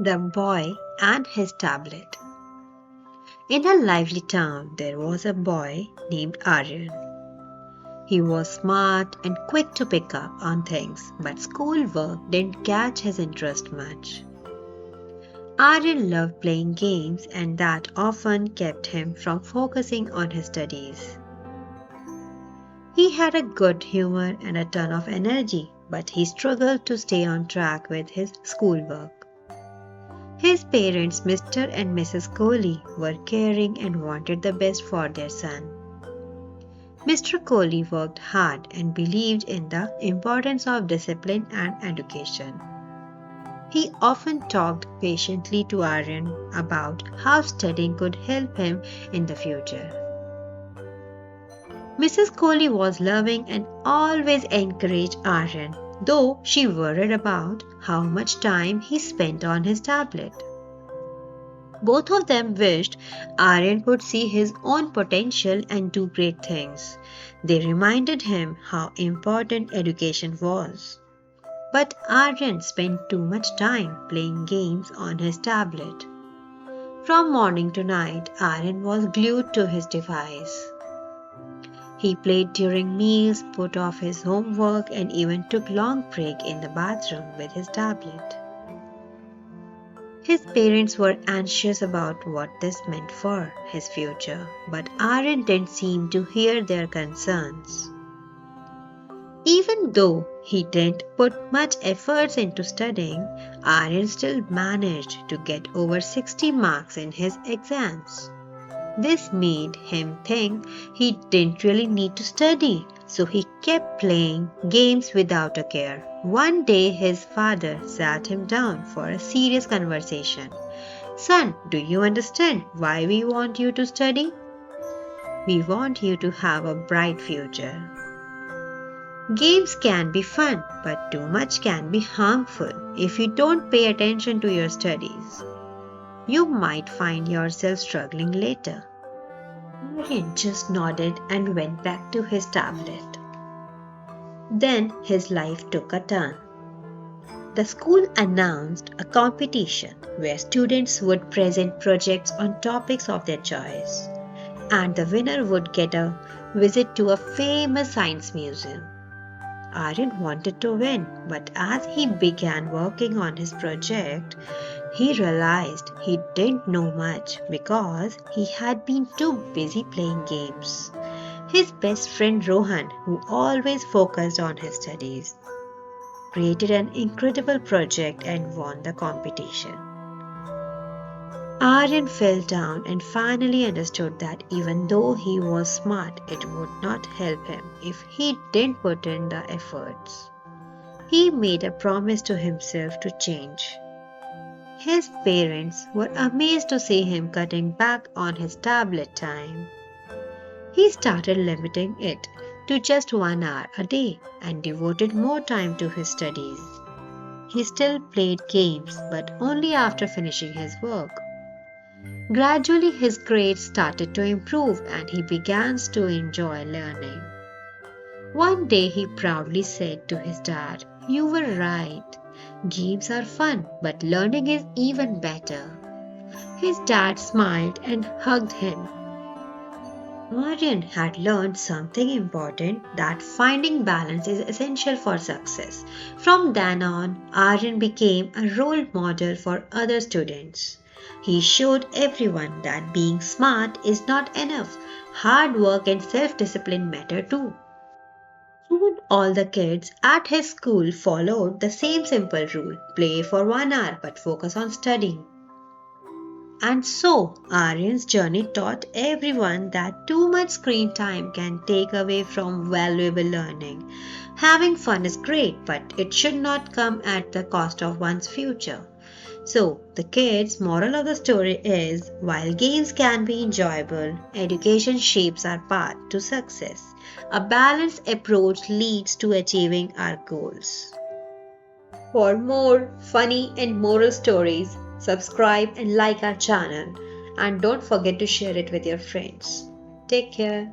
The Boy and His Tablet. In a lively town, there was a boy named Aryan. He was smart and quick to pick up on things, but schoolwork didn't catch his interest much. Aryan loved playing games, and that often kept him from focusing on his studies. He had a good humor and a ton of energy, but he struggled to stay on track with his schoolwork. His parents, Mr. and Mrs. Kohli, were caring and wanted the best for their son. Mr. Kohli worked hard and believed in the importance of discipline and education. He often talked patiently to Aryan about how studying could help him in the future. Mrs. Kohli was loving and always encouraged Aryan, though she worried about how much time he spent on his tablet. Both of them wished Aryan could see his own potential and do great things. They reminded him how important education was. But Aryan spent too much time playing games on his tablet. From morning to night, Aryan was glued to his device. He played during meals, put off his homework, and even took long breaks in the bathroom with his tablet. His parents were anxious about what this meant for his future, but Aryan didn't seem to hear their concerns. Even though he didn't put much efforts into studying, Aryan still managed to get over 60 marks in his exams. This made him think he didn't really need to study, so he kept playing games without a care. One day his father sat him down for a serious conversation. "Son, do you understand why we want you to study? We want you to have a bright future. Games can be fun, but too much can be harmful if you don't pay attention to your studies. You might find yourself struggling later." Aryan just nodded and went back to his tablet. Then his life took a turn. The school announced a competition where students would present projects on topics of their choice, and the winner would get a visit to a famous science museum. Aryan wanted to win, but as he began working on his project, he realized he didn't know much because he had been too busy playing games. His best friend Rohan, who always focused on his studies, created an incredible project and won the competition. Aryan fell down and finally understood that even though he was smart, it would not help him if he didn't put in the efforts. He made a promise to himself to change. His parents were amazed to see him cutting back on his tablet time. He started limiting it to just 1 hour a day and devoted more time to his studies. He still played games, but only after finishing his work. Gradually, his grades started to improve and he began to enjoy learning. One day, he proudly said to his dad, "You were right. Games are fun, but learning is even better." His dad smiled and hugged him. Aryan had learned something important, that finding balance is essential for success. From then on, Aryan became a role model for other students. He showed everyone that being smart is not enough. Hard work and self-discipline matter too. Soon all the kids at his school followed the same simple rule: play for 1 hour but focus on studying. And so, Aryan's journey taught everyone that too much screen time can take away from valuable learning. Having fun is great, but it should not come at the cost of one's future. So, the kids' moral of the story is, while games can be enjoyable, education shapes our path to success. A balanced approach leads to achieving our goals. For more funny and moral stories, subscribe and like our channel, and don't forget to share it with your friends. Take care.